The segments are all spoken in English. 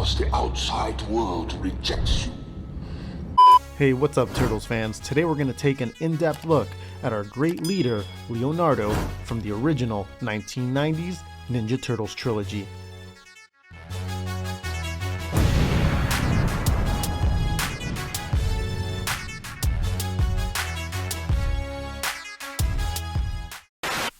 because the outside world rejects you. Hey, what's up, Turtles fans? Today we're going to take an in-depth look at our great leader, Leonardo, from the original 1990s Ninja Turtles trilogy.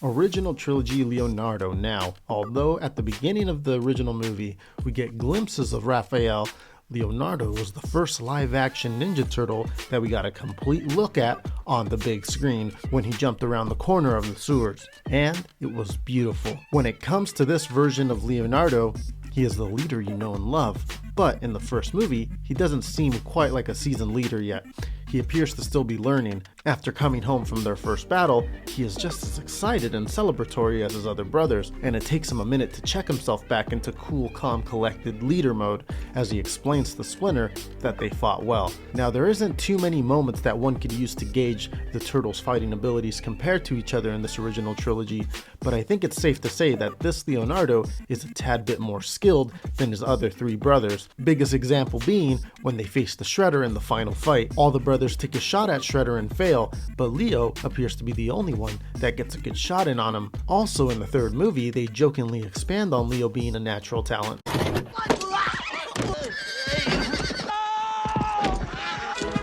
Original trilogy Leonardo. Now, although at the beginning of the original movie we get glimpses of Raphael, Leonardo was the first live-action Ninja Turtle that we got a complete look at on the big screen when he jumped around the corner of the sewers. And it was beautiful. When it comes to this version of Leonardo, he is the leader you know and love. But in the first movie, he doesn't seem quite like a seasoned leader yet. He appears to still be learning. After coming home from their first battle, he is just as excited and celebratory as his other brothers, and it takes him a minute to check himself back into cool, calm, collected leader mode as he explains to Splinter that they fought well. Now, there isn't too many moments that one could use to gauge the Turtles' fighting abilities compared to each other in this original trilogy, but I think it's safe to say that this Leonardo is a tad bit more skilled than his other three brothers. Biggest example being when they face the Shredder in the final fight. All the brothers take a shot at Shredder and fail, but Leo appears to be the only one that gets a good shot in on him. Also in the third movie, they jokingly expand on Leo being a natural talent.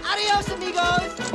Adios, amigos!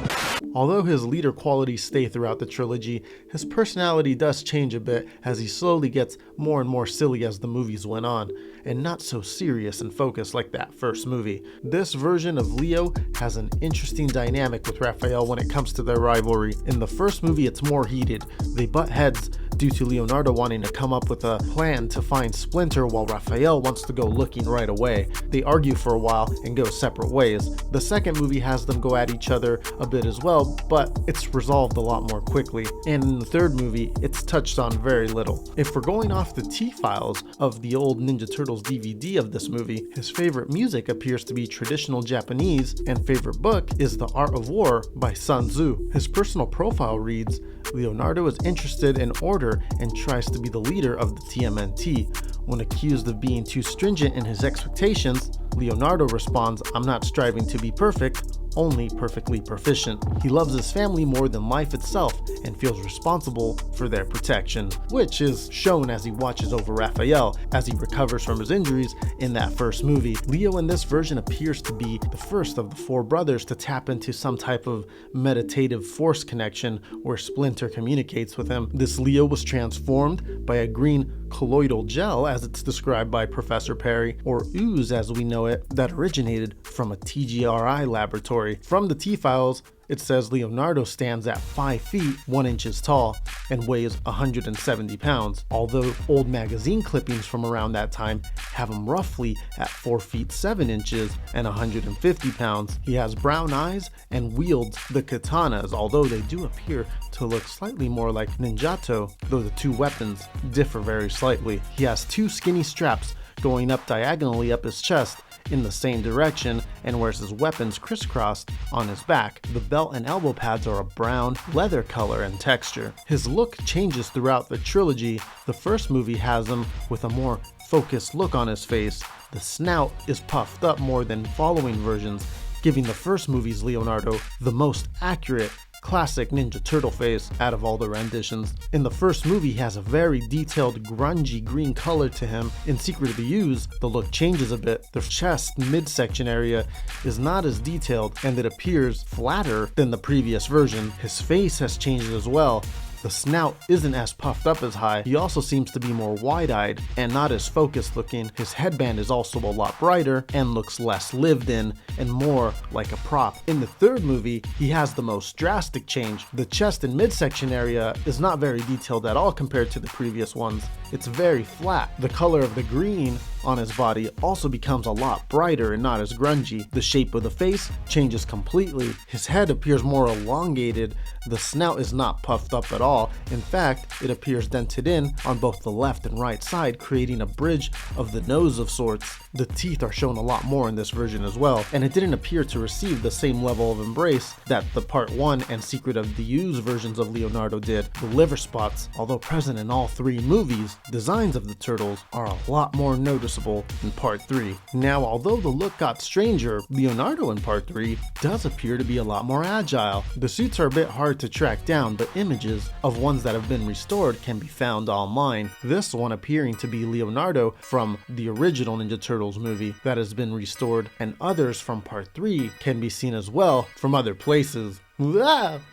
Although his leader qualities stay throughout the trilogy, his personality does change a bit as he slowly gets more and more silly as the movies went on, and not so serious and focused like that first movie. This version of Leo has an interesting dynamic with Raphael when it comes to their rivalry. In the first movie, it's more heated. They butt heads due to Leonardo wanting to come up with a plan to find Splinter while Raphael wants to go looking right away. They argue for a while and go separate ways. The second movie has them go at each other a bit as well, but it's resolved a lot more quickly. And in the third movie, it's touched on very little. If we're going off the T-files of the old Ninja Turtles DVD of this movie, his favorite music appears to be traditional Japanese, and favorite book is The Art of War by Sun Tzu. His personal profile reads, Leonardo is interested in order and tries to be the leader of the TMNT. When accused of being too stringent in his expectations, Leonardo responds, I'm not striving to be perfect, only perfectly proficient. He loves his family more than life itself and feels responsible for their protection, which is shown as he watches over Raphael as he recovers from his injuries in that first movie. Leo in this version appears to be the first of the four brothers to tap into some type of meditative force connection where Splinter communicates with him. This Leo was transformed by a green colloidal gel, as it's described by Professor Perry, or ooze as we know it, that originated from a TGRI laboratory. From the T-files, it says Leonardo stands at 5 feet 1 inches tall and weighs 170 pounds, although old magazine clippings from around that time have him roughly at 4 feet 7 inches and 150 pounds. He has brown eyes and wields the katanas, although they do appear to look slightly more like ninjato, though the two weapons differ very slightly. He has two skinny straps going up diagonally up his chest in the same direction and wears his weapons crisscrossed on his back. The belt and elbow pads are a brown leather color and texture. His look changes throughout the trilogy. The first movie has him with a more focused look on his face. The snout is puffed up more than following versions, giving the first movie's Leonardo the most accurate classic Ninja Turtle face out of all the renditions. In the first movie, he has a very detailed grungy green color to him. In Secret of the Ooze, the look changes a bit. The chest midsection area is not as detailed and it appears flatter than the previous version. His face has changed as well. The snout isn't as puffed up as high. He also seems to be more wide-eyed and not as focused looking. His headband is also a lot brighter and looks less lived in and more like a prop. In the third movie, he has the most drastic change. The chest and midsection area is not very detailed at all compared to the previous ones. It's very flat. The color of the green on his body also becomes a lot brighter and not as grungy. The shape of the face changes completely. His head appears more elongated. The snout is not puffed up at all. In fact, it appears dented in on both the left and right side, creating a bridge of the nose of sorts. The teeth are shown a lot more in this version as well, and it didn't appear to receive the same level of embrace that the Part 1 and Secret of the Ooze versions of Leonardo did. The liver spots, although present in all three movies, designs of the turtles are a lot more noticeable noticeable in Part 3. Now, although the look got stranger, Leonardo in Part 3 does appear to be a lot more agile. The suits are a bit hard to track down, but images of ones that have been restored can be found online. This one appearing to be Leonardo from the original Ninja Turtles movie that has been restored, and others from Part 3 can be seen as well from other places.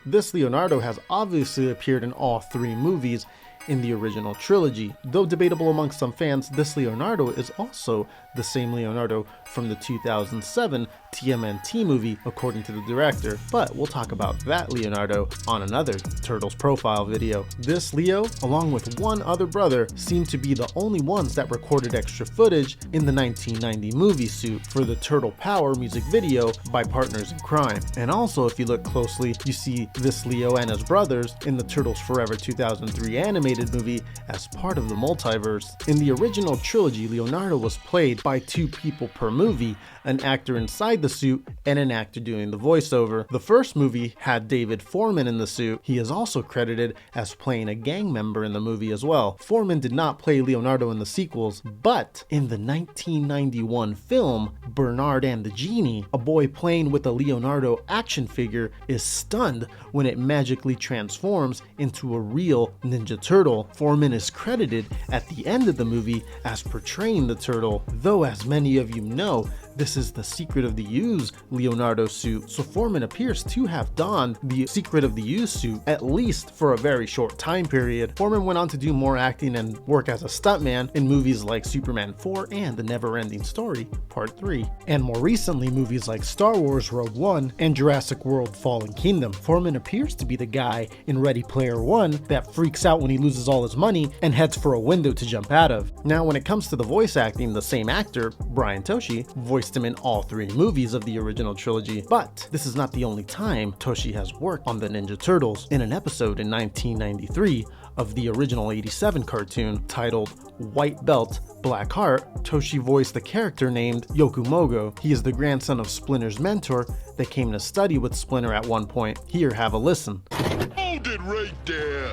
This Leonardo has obviously appeared in all 3 movies in the original trilogy. Though debatable amongst some fans, this Leonardo is also the same Leonardo from the 2007 TMNT movie, according to the director, but we'll talk about that Leonardo on another Turtles profile video. This Leo, along with one other brother, seem to be the only ones that recorded extra footage in the 1990 movie suit for the Turtle Power music video by Partners in Crime. And also, if you look closely, you see this Leo and his brothers in the Turtles Forever 2003 animated movie as part of the multiverse. In the original trilogy, Leonardo was played by 2 people per movie, an actor inside the suit and an actor doing the voiceover. The first movie had David Foreman in the suit. He is also credited as playing a gang member in the movie as well. Foreman did not play Leonardo in the sequels, but in the 1991 film Bernard and the Genie, a boy playing with a Leonardo action figure is stunned when it magically transforms into a real Ninja Turtle. Foreman is credited at the end of the movie as portraying the turtle, though as many of you know, this is the Secret of the Ooze Leonardo suit, so Foreman appears to have donned the Secret of the Ooze suit at least for a very short time period. Foreman went on to do more acting and work as a stuntman in movies like Superman 4 and The Never-Ending Story Part 3, and more recently movies like Star Wars Rogue One and Jurassic World Fallen Kingdom. Foreman appears to be the guy in Ready Player One that freaks out when he loses all his money and heads for a window to jump out of. Now, when it comes to the voice acting, the same actor, Brian Toshi, voiced him in all 3 movies of the original trilogy, but this is not the only time Toshi has worked on the Ninja Turtles. In an episode in 1993 of the original 87 cartoon titled White Belt, Black Heart, Toshi voiced the character named Yokumogo. He is the grandson of Splinter's mentor that came to study with Splinter at one point. Here, have a listen. Hold it right there.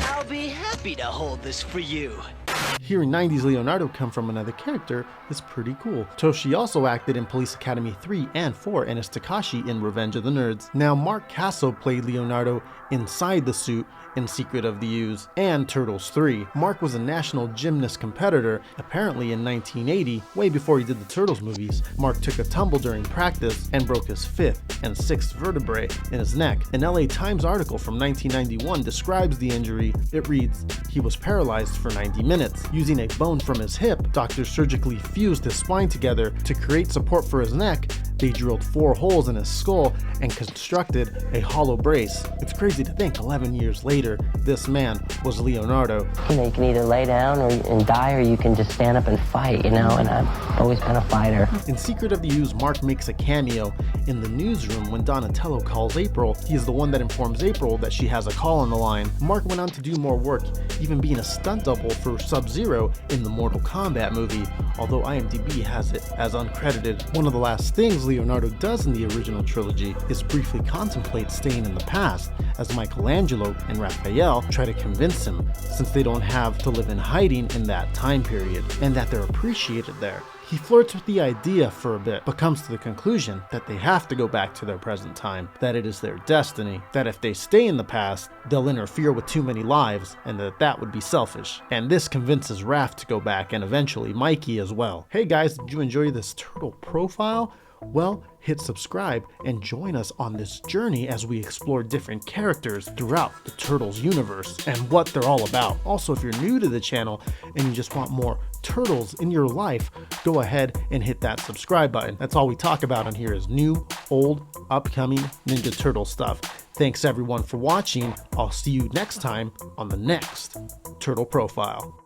I'll be happy to hold this for you. Hearing 90s Leonardo come from another character is pretty cool. Toshi also acted in Police Academy 3 and 4 and is Takashi in Revenge of the Nerds. Now, Mark Casso played Leonardo inside the suit in Secret of the Ooze and Turtles 3. Mark was a national gymnast competitor, apparently in 1980, way before he did the Turtles movies. Mark took a tumble during practice and broke his 5th and 6th vertebrae in his neck. An LA Times article from 1991 describes the injury. It reads, "He was paralyzed for 90 minutes. Using a bone from his hip, doctors surgically fused his spine together to create support for his neck. They drilled 4 holes in his skull and constructed a hollow brace." It's crazy to think 11 years later, this man was Leonardo. You know, you can either lay down and die, or you can just stand up and fight, you know, and I've always been a fighter. In Secret of the Ooze, Mark makes a cameo in the newsroom when Donatello calls April. He is the one that informs April that she has a call on the line. Mark went on to do more work, even being a stunt double for Sub-Zero in the Mortal Kombat movie, although IMDb has it as uncredited. One of the last things Leonardo does in the original trilogy is briefly contemplate staying in the past, as Michelangelo and Raphael try to convince him, since they don't have to live in hiding in that time period, and that they're appreciated there. He flirts with the idea for a bit, but comes to the conclusion that they have to go back to their present time, that it is their destiny, that if they stay in the past, they'll interfere with too many lives, and that would be selfish. And this convinces Raph to go back, and eventually Mikey as well. Hey guys, did you enjoy this turtle profile? Well, hit subscribe and join us on this journey as we explore different characters throughout the Turtles universe and what they're all about. Also, if you're new to the channel and you just want more Turtles in your life, go ahead and hit that subscribe button. That's all we talk about on here is new, old, upcoming Ninja Turtle stuff. Thanks everyone for watching. I'll see you next time on the next Turtle Profile.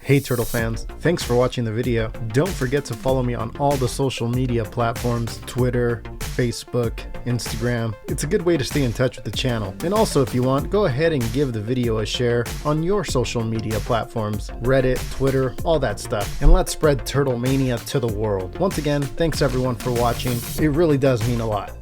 Hey Turtle fans, thanks for watching the video. Don't forget to follow me on all the social media platforms, Twitter, Facebook, Instagram. It's a good way to stay in touch with the channel. And also, if you want, go ahead and give the video a share on your social media platforms, Reddit, Twitter, all that stuff. And let's spread Turtle Mania to the world. Once again, thanks everyone for watching. It really does mean a lot.